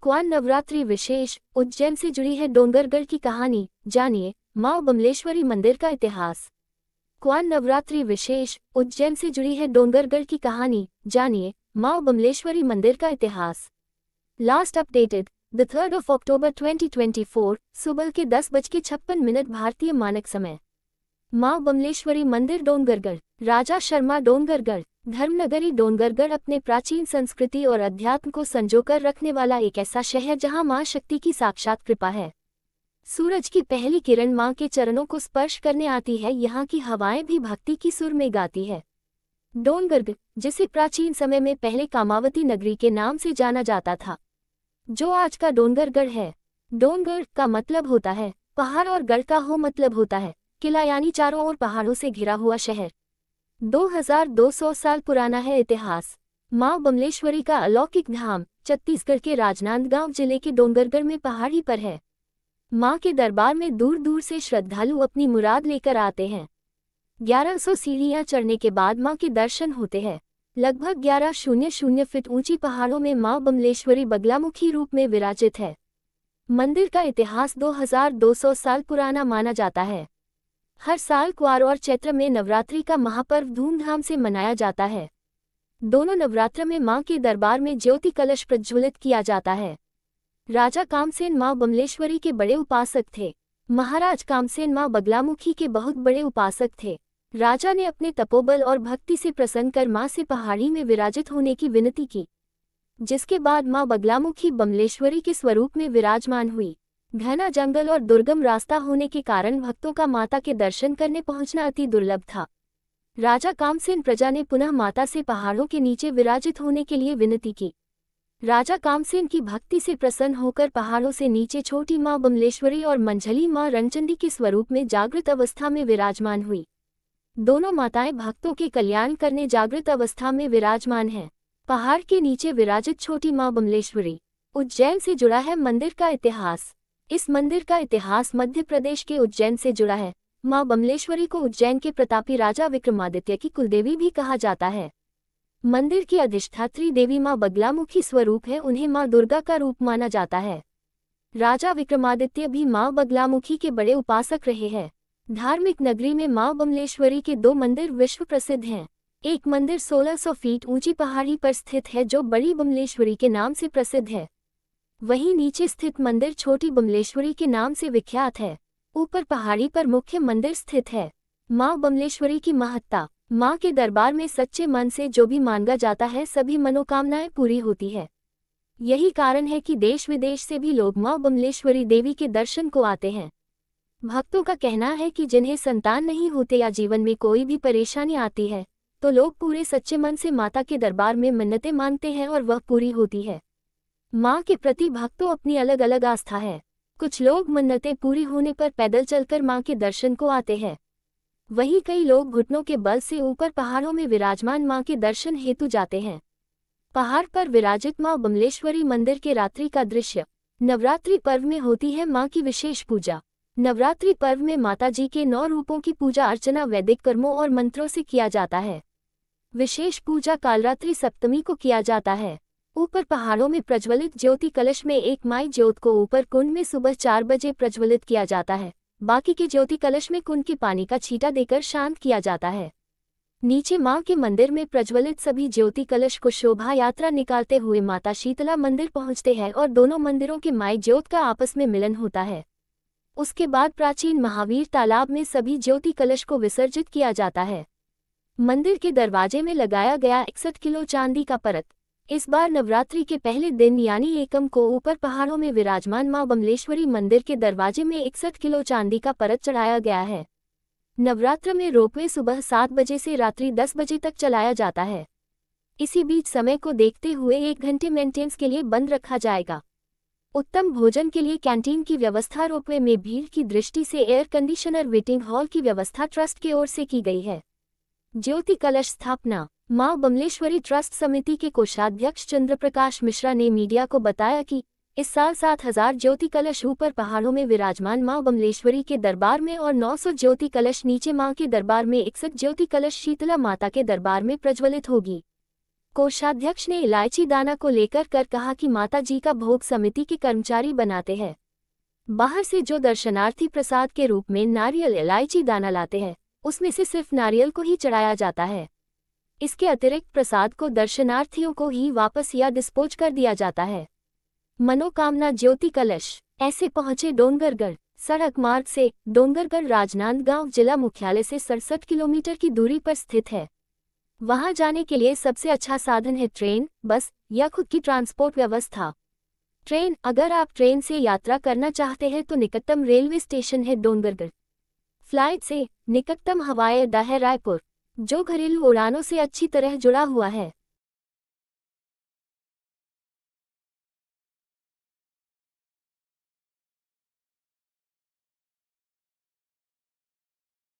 Kuan Navratri विशेष, उज्जैन से जुड़ी है डोंगरगढ़ की कहानी, जानिए मां बमलेश्वरी मंदिर का इतिहास। क्वान नवरात्रि विशेष, उज्जैन से जुड़ी है डोंगरगढ़ की कहानी, जानिए मां बमलेश्वरी मंदिर का इतिहास। Last updated the 3rd of October 2024 सुबह के 10:56 भारतीय मानक समय। मां बमलेश्वरी मंदिर डोंगरगढ़, राजा शर्मा डोंगरगढ़, धर्मनगरी डोंगरगढ़ अपने प्राचीन संस्कृति और अध्यात्म को संजोकर रखने वाला एक ऐसा शहर जहां मां शक्ति की साक्षात कृपा है। सूरज की पहली किरण मां के चरणों को स्पर्श करने आती है, यहाँ की हवाएं भी भक्ति की सुर में गाती है। डोंगरगढ़, जिसे प्राचीन समय में पहले कामावती नगरी के नाम से जाना जाता था, जो आज का डोंगरगढ़ है। डोंगरगढ़ का मतलब होता है पहाड़ और गढ़ का हो मतलब होता है किला, यानी चारों ओर पहाड़ों से घिरा हुआ शहर। 2200 साल पुराना है इतिहास। मां बमलेश्वरी का अलौकिक धाम छत्तीसगढ़ के राजनांदगांव जिले के डोंगरगढ़ में पहाड़ी पर है। मां के दरबार में दूर दूर से श्रद्धालु अपनी मुराद लेकर आते हैं। 1100 सीढ़ियां चढ़ने के बाद मां के दर्शन होते हैं। लगभग 1100 फीट ऊंची पहाड़ों में मां बमलेश्वरी बगलामुखी रूप में विराजित है। मंदिर का इतिहास 2200 साल पुराना माना जाता है। हर साल क्वार और चैत्र में नवरात्रि का महापर्व धूमधाम से मनाया जाता है। दोनों नवरात्र में मां के दरबार में ज्योति कलश प्रज्वलित किया जाता है। राजा कामसेन मां बमलेश्वरी के बड़े उपासक थे। महाराज कामसेन मां बगलामुखी के बहुत बड़े उपासक थे। राजा ने अपने तपोबल और भक्ति से प्रसन्न कर मां से पहाड़ी में विराजित होने की विनती की, जिसके बाद मां बगलामुखी बमलेश्वरी के स्वरूप में विराजमान हुई। घना जंगल और दुर्गम रास्ता होने के कारण भक्तों का माता के दर्शन करने पहुंचना अति दुर्लभ था। राजा कामसेन प्रजा ने पुनः माता से पहाड़ों के नीचे विराजित होने के लिए विनती की। राजा कामसेन की भक्ति से प्रसन्न होकर पहाड़ों से नीचे छोटी मां बमलेश्वरी और मंझली मां रणचंडी के स्वरूप में जागृत अवस्था में विराजमान हुई। दोनों माताएं भक्तों के कल्याण करने जागृत अवस्था में विराजमान हैं। पहाड़ के नीचे विराजित छोटी मां बमलेश्वरी। उज्जैन से जुड़ा है मंदिर का इतिहास। इस मंदिर का इतिहास मध्य प्रदेश के उज्जैन से जुड़ा है। मां बमलेश्वरी को उज्जैन के प्रतापी राजा विक्रमादित्य की कुलदेवी भी कहा जाता है। मंदिर की अधिष्ठात्री देवी मां बगलामुखी स्वरूप है, उन्हें मां दुर्गा का रूप माना जाता है। राजा विक्रमादित्य भी मां बगलामुखी के बड़े उपासक रहे हैं। धार्मिक नगरी में मां बमलेश्वरी के 2 मंदिर विश्व प्रसिद्ध हैं। एक मंदिर 1600 फीट ऊंची पहाड़ी पर स्थित है, जो बड़ी बमलेश्वरी के नाम से प्रसिद्ध है। वहीं नीचे स्थित मंदिर छोटी बमलेश्वरी के नाम से विख्यात है। ऊपर पहाड़ी पर मुख्य मंदिर स्थित है। मां बमलेश्वरी की महत्ता। मां के दरबार में सच्चे मन से जो भी मांगा जाता है, सभी मनोकामनाएं पूरी होती है। यही कारण है कि देश विदेश से भी लोग मां बमलेश्वरी देवी के दर्शन को आते हैं। भक्तों का कहना है कि जिन्हें संतान नहीं होते या जीवन में कोई भी परेशानी आती है, तो लोग पूरे सच्चे मन से माता के दरबार में मन्नतें मांगते हैं और वह पूरी होती है। मां के प्रति भक्तों अपनी अलग अलग आस्था है। कुछ लोग मन्नतें पूरी होने पर पैदल चलकर मां के दर्शन को आते हैं। वहीं कई लोग घुटनों के बल से ऊपर पहाड़ों में विराजमान मां के दर्शन हेतु जाते हैं। पहाड़ पर विराजित मां बमलेश्वरी मंदिर के रात्रि का दृश्य। नवरात्रि पर्व में होती है मां की विशेष पूजा। नवरात्रि पर्व में माता जी के 9 रूपों की पूजा अर्चना वैदिक कर्मों और मंत्रों से किया जाता है। विशेष पूजा कालरात्रि सप्तमी को किया जाता है। ऊपर पहाड़ों में प्रज्वलित ज्योति कलश में एक माई ज्योत को ऊपर कुंड में सुबह 4 बजे प्रज्वलित किया जाता है। बाकी के ज्योति कलश में कुंड के पानी का छींटा देकर शांत किया जाता है। नीचे मां के मंदिर में प्रज्वलित सभी ज्योति कलश को शोभा यात्रा निकालते हुए माता शीतला मंदिर पहुंचते हैं और दोनों मंदिरों के माई ज्योत का आपस में मिलन होता है। उसके बाद प्राचीन महावीर तालाब में सभी ज्योति कलश को विसर्जित किया जाता है। मंदिर के दरवाजे में लगाया गया 61 किलो चांदी का परत। इस बार नवरात्रि के पहले दिन यानी एकम को ऊपर पहाड़ों में विराजमान मां बमलेश्वरी मंदिर के दरवाजे में 61 किलो चांदी का परत चढ़ाया गया है। नवरात्र में रोपवे सुबह 7 बजे से रात्रि 10 बजे तक चलाया जाता है। इसी बीच समय को देखते हुए 1 घंटे मेंटेनेंस के लिए बंद रखा जाएगा। उत्तम भोजन के लिए कैंटीन की व्यवस्था, रोपवे में भीड़ की दृष्टि से एयर कंडीशनर, वेटिंग हॉल की व्यवस्था ट्रस्ट की ओर से की गई है। ज्योति कलश स्थापना। मां बमलेश्वरी ट्रस्ट समिति के कोषाध्यक्ष चंद्रप्रकाश मिश्रा ने मीडिया को बताया कि इस साल 7000 ज्योति कलश ऊपर पहाड़ों में विराजमान मां बमलेश्वरी के दरबार में और 900 ज्योति कलश नीचे मां के दरबार में 61 ज्योति कलश शीतला माता के दरबार में प्रज्वलित होगी। कोषाध्यक्ष ने इलायची दाना को लेकर कहा कि माता जी का भोग समिति के कर्मचारी बनाते हैं। बाहर से जो दर्शनार्थी प्रसाद के रूप में नारियल इलायची दाना लाते हैं, उसमें से सिर्फ नारियल को ही चढ़ाया जाता है। इसके अतिरिक्त प्रसाद को दर्शनार्थियों को ही वापस या डिस्पोज कर दिया जाता है। मनोकामना ज्योति कलश ऐसे पहुंचे डोंगरगढ़। सड़क मार्ग से डोंगरगढ़ राजनांदगांव जिला मुख्यालय से 67 किलोमीटर की दूरी पर स्थित है। वहां जाने के लिए सबसे अच्छा साधन है ट्रेन, बस या खुद की ट्रांसपोर्ट व्यवस्था। ट्रेन, अगर आप ट्रेन से यात्रा करना चाहते हैं तो निकटतम रेलवे स्टेशन है डोंगरगढ़। फ्लाइट से निकटतम हवाई अड्डा है रायपुर, जो घरेलू उड़ानों से अच्छी तरह जुड़ा हुआ है।